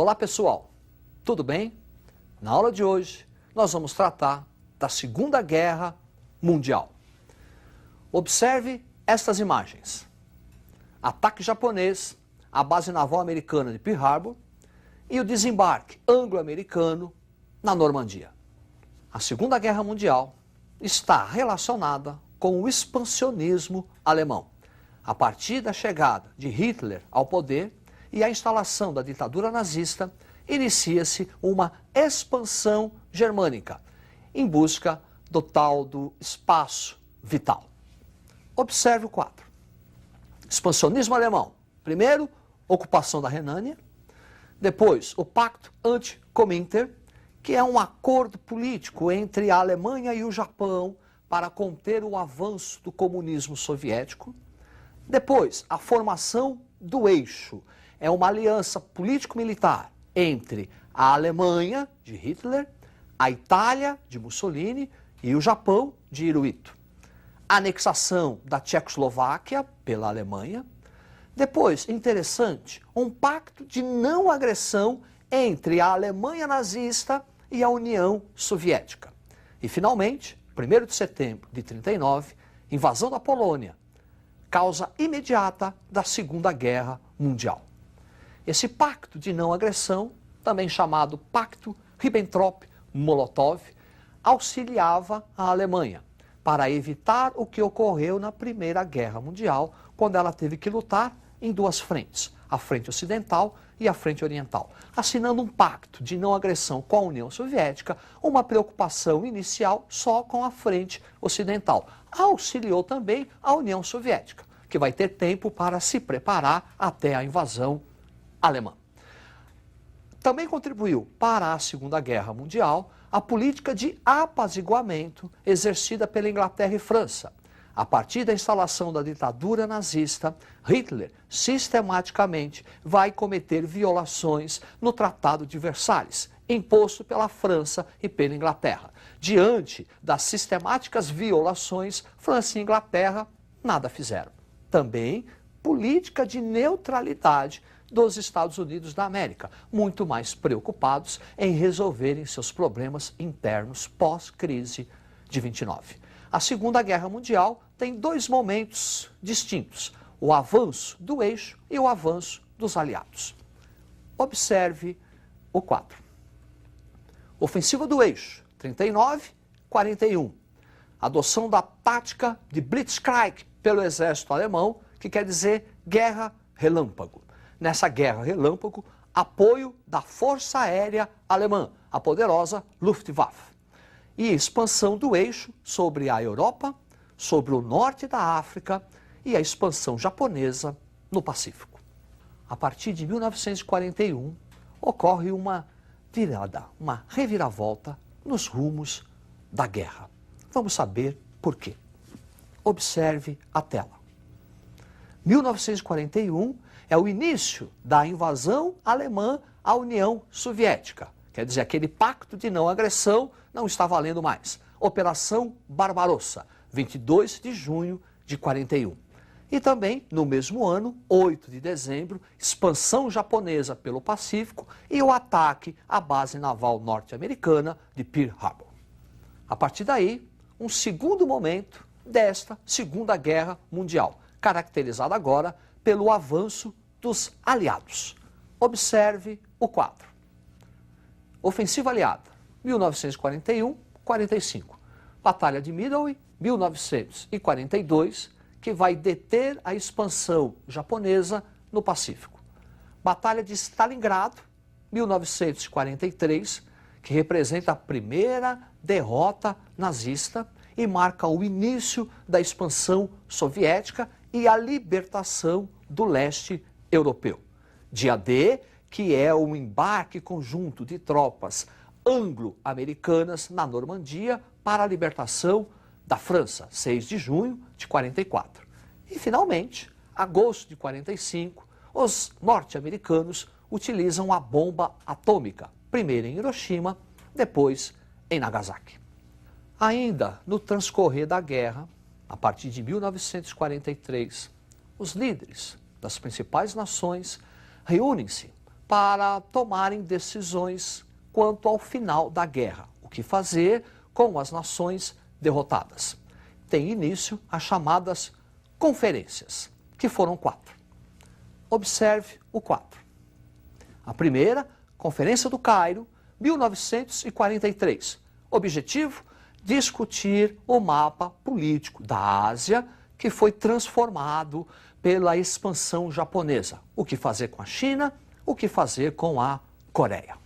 Olá pessoal, tudo bem? Na aula de hoje nós vamos tratar da Segunda Guerra Mundial. Observe estas imagens. Ataque japonês à base naval americana de Pearl Harbor e o desembarque anglo-americano na Normandia. A Segunda Guerra Mundial está relacionada com o expansionismo alemão. A partir da chegada de Hitler ao poder e a instalação da ditadura nazista, inicia-se uma expansão germânica em busca do tal do espaço vital. Observe o quadro. Expansionismo alemão. Primeiro, ocupação da Renânia. Depois, o Pacto Anti-Cominter, que é um acordo político entre a Alemanha e o Japão para conter o avanço do comunismo soviético. Depois, a formação do Eixo. É uma aliança político-militar entre a Alemanha, de Hitler, a Itália, de Mussolini, e o Japão, de Hirohito. Anexação da Tchecoslováquia pela Alemanha. Depois, interessante, um pacto de não agressão entre a Alemanha nazista e a União Soviética. E, finalmente, 1º de setembro de 1939, invasão da Polônia, causa imediata da Segunda Guerra Mundial. Esse pacto de não agressão, também chamado Pacto Ribbentrop-Molotov, auxiliava a Alemanha para evitar o que ocorreu na Primeira Guerra Mundial, quando ela teve que lutar em duas frentes, a frente ocidental e a frente oriental, assinando um pacto de não agressão com a União Soviética, uma preocupação inicial só com a frente ocidental. Auxiliou também a União Soviética, que vai ter tempo para se preparar até a invasão alemã. Também contribuiu para a Segunda Guerra Mundial a política de apaziguamento exercida pela Inglaterra e França. A partir da instalação da ditadura nazista, Hitler sistematicamente vai cometer violações no Tratado de Versalhes, imposto pela França e pela Inglaterra. Diante das sistemáticas violações, França e Inglaterra nada fizeram. Também política de neutralidade dos Estados Unidos da América, muito mais preocupados em resolverem seus problemas internos pós-crise de 29. A Segunda Guerra Mundial tem dois momentos distintos, o avanço do eixo e o avanço dos aliados. Observe o quadro. Ofensiva do eixo, 39-41. Adoção da tática de Blitzkrieg pelo exército alemão, que quer dizer guerra relâmpago. Nessa guerra relâmpago, apoio da Força Aérea Alemã, a poderosa Luftwaffe. E expansão do eixo sobre a Europa, sobre o norte da África e a expansão japonesa no Pacífico. A partir de 1941, ocorre uma virada, uma reviravolta nos rumos da guerra. Vamos saber por quê. Observe a tela. 1941 é o início da invasão alemã à União Soviética. Quer dizer, aquele pacto de não agressão não está valendo mais. Operação Barbarossa, 22 de junho de 41. E também, no mesmo ano, 8 de dezembro, expansão japonesa pelo Pacífico e o ataque à base naval norte-americana de Pearl Harbor. A partir daí, um segundo momento desta Segunda Guerra Mundial, caracterizada agora pelo avanço dos aliados. Observe o quadro. Ofensiva aliada, 1941-45. Batalha de Midway, 1942, que vai deter a expansão japonesa no Pacífico. Batalha de Stalingrado, 1943, que representa a primeira derrota nazista e marca o início da expansão soviética e a libertação do leste europeu. Dia D, que é o embarque conjunto de tropas anglo-americanas na Normandia para a libertação da França, 6 de junho de 44. E, finalmente, agosto de 45, os norte-americanos utilizam a bomba atômica, primeiro em Hiroshima, depois em Nagasaki. Ainda no transcorrer da guerra, a partir de 1943, os líderes das principais nações reúnem-se para tomarem decisões quanto ao final da guerra, o que fazer com as nações derrotadas. Tem início as chamadas conferências, que foram 4. Observe o 4. A primeira, Conferência do Cairo, 1943. Objetivo: discutir o mapa político da Ásia, que foi transformado pela expansão japonesa. O que fazer com a China, o que fazer com a Coreia.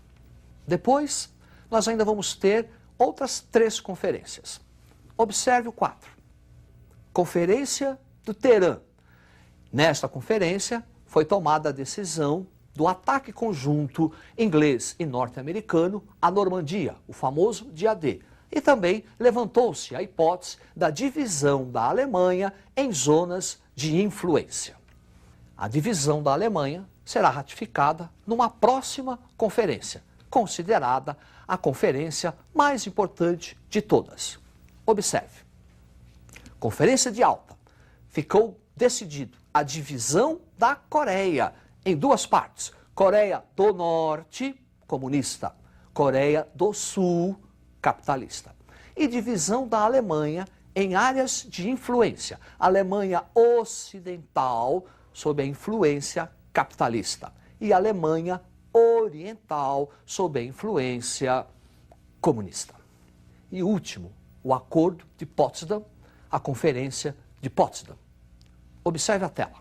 Depois, nós ainda vamos ter outras 3 conferências. Observe o 4. Conferência do Teherã. Nesta conferência, foi tomada a decisão do ataque conjunto inglês e norte-americano à Normandia, o famoso Dia D. E também levantou-se a hipótese da divisão da Alemanha em zonas de influência. A divisão da Alemanha será ratificada numa próxima conferência, considerada a conferência mais importante de todas. Observe. Conferência de Alta. Ficou decidido a divisão da Coreia em 2 partes. Coreia do Norte, comunista. Coreia do Sul, capitalista. E divisão da Alemanha em áreas de influência. Alemanha Ocidental, sob a influência capitalista. E Alemanha Oriental, sob a influência comunista. E último, o Acordo de Potsdam, a Conferência de Potsdam. Observe a tela.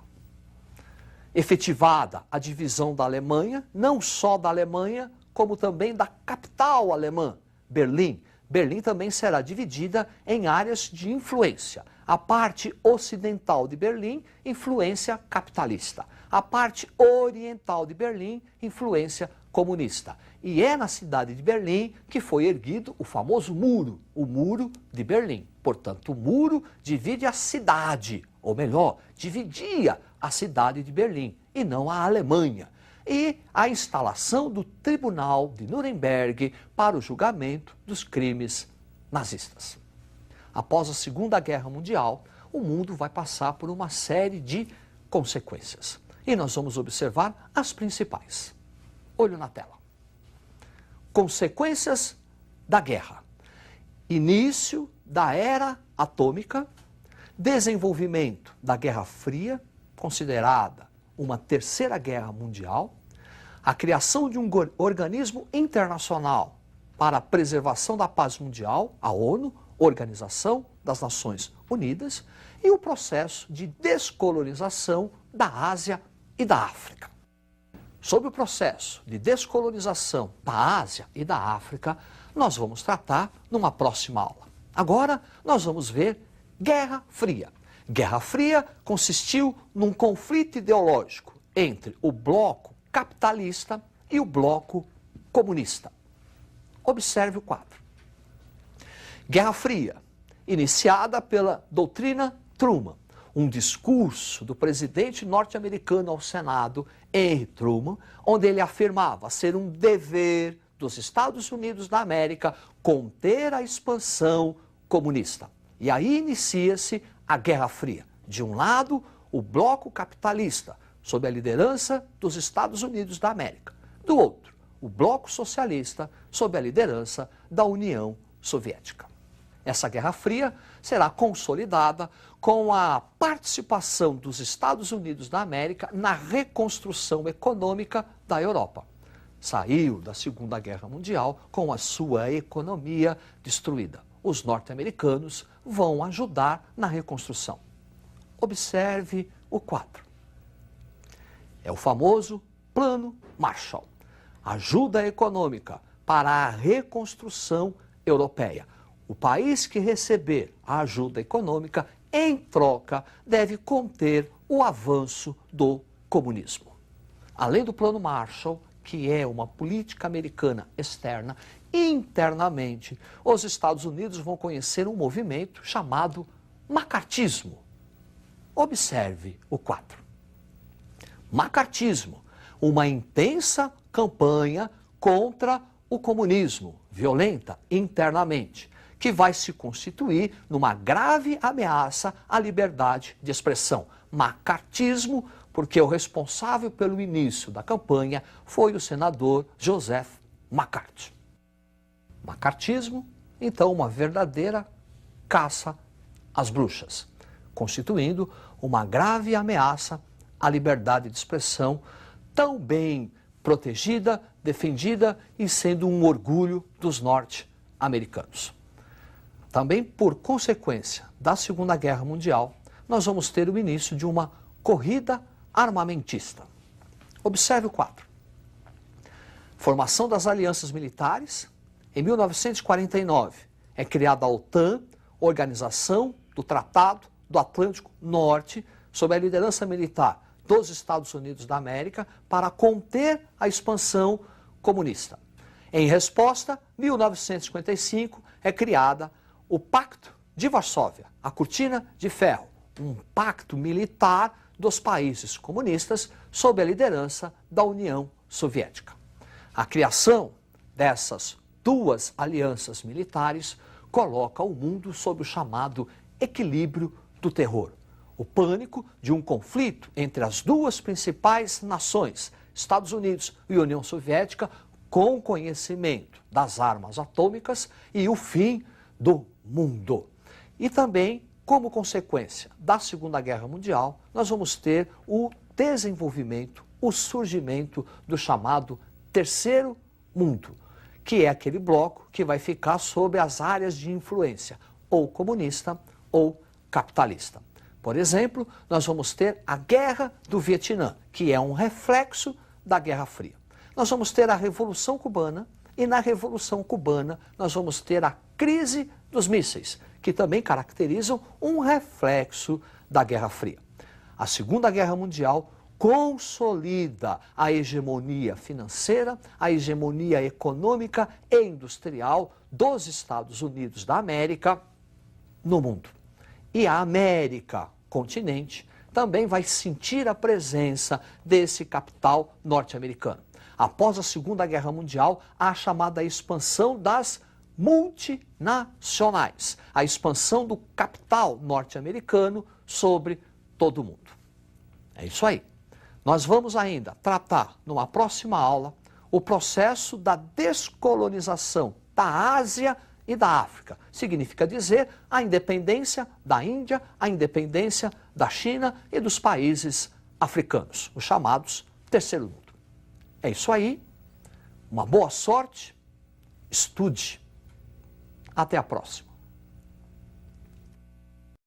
Efetivada a divisão da Alemanha, não só da Alemanha, como também da capital alemã, Berlim. Berlim também será dividida em áreas de influência. A parte ocidental de Berlim, influência capitalista. A parte oriental de Berlim, influência comunista. E é na cidade de Berlim que foi erguido o famoso muro, o Muro de Berlim. Portanto, o muro divide a cidade, ou melhor, dividia a cidade de Berlim, e não a Alemanha. E a instalação do Tribunal de Nuremberg para o julgamento dos crimes nazistas. Após a Segunda Guerra Mundial, o mundo vai passar por uma série de consequências. E nós vamos observar as principais. Olho na tela. Consequências da guerra. Início da era atômica, desenvolvimento da Guerra Fria, considerada uma terceira guerra mundial, a criação de um organismo internacional para a preservação da paz mundial, a ONU, Organização das Nações Unidas, e o processo de descolonização da Ásia e da África. Sobre o processo de descolonização da Ásia e da África, nós vamos tratar numa próxima aula. Agora, nós vamos ver Guerra Fria. Guerra Fria consistiu num conflito ideológico entre o bloco capitalista e o bloco comunista. Observe o quadro. Guerra Fria, iniciada pela doutrina Truman, um discurso do presidente norte-americano ao Senado, Henry Truman, onde ele afirmava ser um dever dos Estados Unidos da América conter a expansão comunista. E aí inicia-se a Guerra Fria. De um lado, o bloco capitalista, sob a liderança dos Estados Unidos da América. Do outro, o bloco socialista, sob a liderança da União Soviética. Essa Guerra Fria será consolidada com a participação dos Estados Unidos da América na reconstrução econômica da Europa. Saiu da Segunda Guerra Mundial com a sua economia destruída. Os norte-americanos vão ajudar na reconstrução. Observe o quadro. É o famoso Plano Marshall. Ajuda econômica para a reconstrução europeia. O país que receber a ajuda econômica, em troca, deve conter o avanço do comunismo. Além do Plano Marshall, que é uma política americana externa, internamente, os Estados Unidos vão conhecer um movimento chamado macartismo. Observe o quadro. Macartismo, uma intensa campanha contra o comunismo, violenta internamente, que vai se constituir numa grave ameaça à liberdade de expressão. Macartismo, porque o responsável pelo início da campanha foi o senador Joseph McCarthy. Macartismo, então, uma verdadeira caça às bruxas, constituindo uma grave ameaça à liberdade de expressão, tão bem protegida, defendida e sendo um orgulho dos norte-americanos. Também por consequência da Segunda Guerra Mundial, nós vamos ter o início de uma corrida armamentista. Observe o quadro. Formação das alianças militares. Em 1949 é criada a OTAN, Organização do Tratado do Atlântico Norte, sob a liderança militar dos Estados Unidos da América, para conter a expansão comunista. Em resposta, 1955 é criada o Pacto de Varsóvia, a Cortina de Ferro, um pacto militar dos países comunistas sob a liderança da União Soviética. A criação dessas duas alianças militares coloca o mundo sob o chamado equilíbrio do terror, o pânico de um conflito entre as duas principais nações, Estados Unidos e União Soviética, com conhecimento das armas atômicas e o fim do mundo. E também, como consequência da Segunda Guerra Mundial, nós vamos ter o desenvolvimento, o surgimento do chamado Terceiro Mundo, que é aquele bloco que vai ficar sobre as áreas de influência, ou comunista ou capitalista. Por exemplo, nós vamos ter a Guerra do Vietnã, que é um reflexo da Guerra Fria. Nós vamos ter a Revolução Cubana e na Revolução Cubana nós vamos ter a crise dos mísseis, que também caracterizam um reflexo da Guerra Fria. A Segunda Guerra Mundial consolida a hegemonia financeira, a hegemonia econômica e industrial dos Estados Unidos da América no mundo. E a América, continente, também vai sentir a presença desse capital norte-americano. Após a Segunda Guerra Mundial, há a chamada expansão das multinacionais, a expansão do capital norte-americano sobre todo o mundo. É isso aí. Nós vamos ainda tratar, numa próxima aula, o processo da descolonização da Ásia e da África. Significa dizer a independência da Índia, a independência da China e dos países africanos, os chamados Terceiro Mundo. É isso aí. Uma boa sorte. Estude. Até a próxima.